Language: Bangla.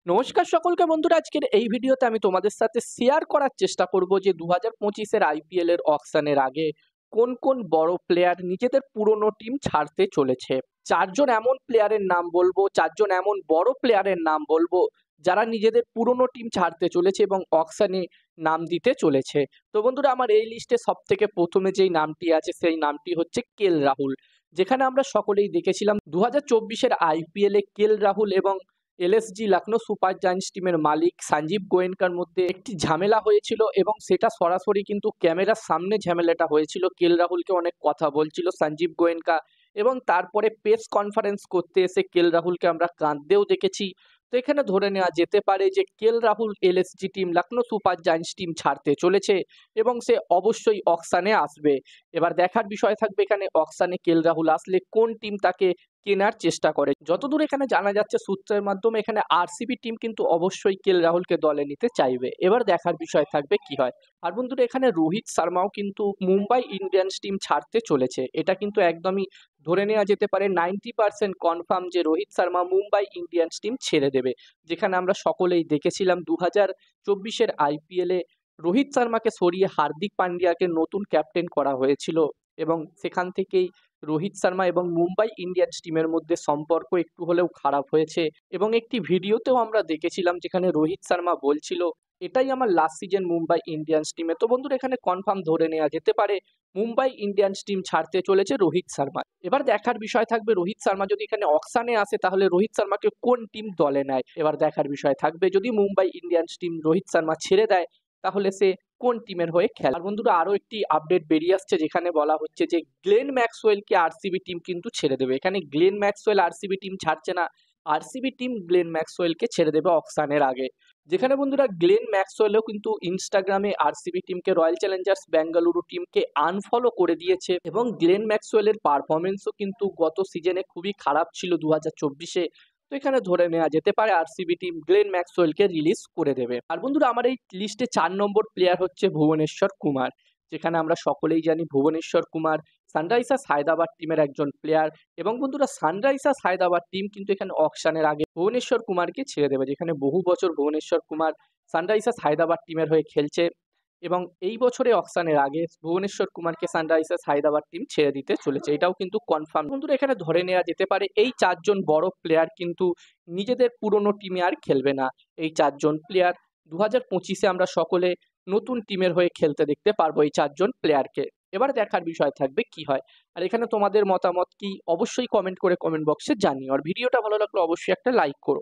নমস্কার সকলকে বন্ধুরা, আজকের এই ভিডিওতে আমি তোমাদের সাথে শেয়ার করার চেষ্টা করব যে 2025-এর আইপিএল এর অকশনের আগে কোন কোন বড় প্লেয়ার নিজেদের পুরনো টিম ছাড়তে চলেছে। চারজন এমন প্লেয়ারের নাম বলবো, চারজন এমন বড় প্লেয়ারের নাম বলবো যারা নিজেদের পুরনো টিম ছাড়তে চলেছে এবং অকশনে নাম দিতে চলেছে। তো বন্ধুরা, আমার এই লিস্টে সব থেকে প্রথমে যেই নামটি আছে সেই নামটি হচ্ছে কেএল রাহুল। যেখানে আমরা সকলেই দেখেছিলাম 2024-এর আইপিএল এ কেএল রাহুল এবং এলএসজি লখনৌ সুপার জায়ান্টস টিমের মালিক সঞ্জীব গোয়েঙ্কার মধ্যে একটি ঝামেলা হয়েছিল এবং সেটা সরাসরি কিন্তু ক্যামেরার সামনে ঝামেলাটা হয়েছিল। কেএল রাহুলকে অনেক কথা বলছিল সঞ্জীব গোয়েঙ্কা এবং তারপরে প্রেস কনফারেন্স করতে এসে কেএল রাহুলকে আমরা কাঁদতেও দেখেছি। তো এখানে ধরে নেওয়া যেতে পারে যে KL Rahul LSG team Lucknow super giants team ছাড়তে চলেছে এবং সে অবশ্যই অকশনে আসবে। এবার দেখার বিষয় থাকবে এখানে অকশনে কেএল রাহুল আসলে কোন টিম তাকে কেনার চেষ্টা করে। যতদূর এখানে জানা যাচ্ছে সূত্রের মাধ্যমে, এখানে আরসিবি টিম কিন্তু অবশ্যই কেএল রাহুলকে দলে নিতে চাইবে। এবার দেখার বিষয় থাকবে কি হয়। আর বন্ধুরা, এখানে রোহিত শর্মাও কিন্তু মুম্বাই ইন্ডিয়ান্স টিম ছাড়তে চলেছে। এটা কিন্তু একদমই ধরে নেওয়া যেতে পারে 90% কনফার্ম যে রোহিত শর্মা মুম্বাই ইন্ডিয়ান্স টিম ছেড়ে দেবে। যেখানে আমরা সকলেই দেখেছিলাম 2024-এর আইপিএলে রোহিত শর্মাকে সরিয়ে হার্দিক পান্ডিয়াকে নতুন ক্যাপ্টেন করা হয়েছিল এবং সেখান থেকেই রোহিত শর্মা এবং মুম্বাই ইন্ডিয়ান্স টিমের মধ্যে সম্পর্ক একটু হলেও খারাপ হয়েছে এবং একটি ভিডিওতেও আমরা দেখেছিলাম যেখানে রোহিত শর্মা বলছিল এটাই আমার লাস্ট সিজন মুম্বাই ইন্ডিয়ান্স টিমে। তো বন্ধুরা, এখানে কনফার্ম ধরে নেওয়া যেতে পারে মুম্বাই ইন্ডিয়ান্স টিম ছাড়তে চলেছে রোহিত শর্মা। এবার দেখার বিষয় থাকবে রোহিত শর্মা যদি এখানে অকশনে আসে তাহলে রোহিত শর্মাকে কোন টিম দলে নেয়। এবার দেখার বিষয় থাকবে যদি মুম্বাই ইন্ডিয়ান্স টিম রোহিত শর্মা ছেড়ে দেয় তাহলে সে কোন টিমের হয়ে খেলে। আর বন্ধুরা, আরো একটি আপডেট বেরিয়ে আসছে যেখানে বলা হচ্ছে যে গ্লেন ম্যাক্সওয়েলকে আরসিবি টিম কিন্তু ছেড়ে দেবে। এখানে গ্লেন ম্যাক্সওয়েল আরসিবি টিম ছাড়ছে না, আরসিবি টিম গ্লেন ম্যাক্সওয়েলকে ছেড়ে দেবে অকশনের আগে। যেখানে বন্ধুরা গ্লেন ম্যাক্সওয়েলও কিন্তু ইনস্টাগ্রামে আরসিবি টিমকে, রয়্যাল চ্যালেঞ্জার্স বেঙ্গালুরু টিমকে আনফলো করে দিয়েছে এবং গ্লেন ম্যাক্সওয়েলের পারফরমেন্সও কিন্তু গত সিজনে খুবই খারাপ ছিল 2024-এ। তো এখানে ধরে নেওয়া যেতে পারে আরসিবি টিম গ্লেন ম্যাক্সওয়েলকে রিলিজ করে দেবে। আর বন্ধুরা, আমার এই লিস্টে 4 নম্বর প্লেয়ার হচ্ছে ভুবনেশ্বর কুমার। যেখানে আমরা সকলেই জানি ভুবনেশ্বর কুমার সানরাইজার্স হায়দ্রাবাদ টিমের একজন প্লেয়ার এবং বন্ধুরা সানরাইজার্স হায়দ্রাবাদ টিম কিন্তু এখানে অকশনের আগে ভুবনেশ্বর কুমারকে ছেড়ে দেবে। যেখানে বহু বছর ভুবনেশ্বর কুমার সানরাইজার্স হায়দ্রাবাদ টিমের হয়ে খেলছে এবং এই বছরে অকশনের আগে ভুবনেশ্বর কুমারকে সানরাইজার্স হায়দ্রাবাদ টিম ছেড়ে দিতে চলেছে, এটাও কিন্তু কনফার্ম। বন্ধুরা, এখানে ধরে নেওয়া যেতে পারে এই চারজন বড় প্লেয়ার কিন্তু নিজেদের পুরনো টিমে আর খেলবে না। এই চারজন প্লেয়ার 2025-এ আমরা সকলে নতুন টিমের হয়ে খেলতে দেখতে পারবো এই চারজন প্লেয়ারকে। এবার দেখার বিষয় থাকবে কি হয়। আর এখানে তোমাদের মতামত কি অবশ্যই কমেন্ট করে কমেন্ট বক্সে জানিও। আর ভিডিওটা ভালো লাগলে অবশ্যই একটা লাইক করো।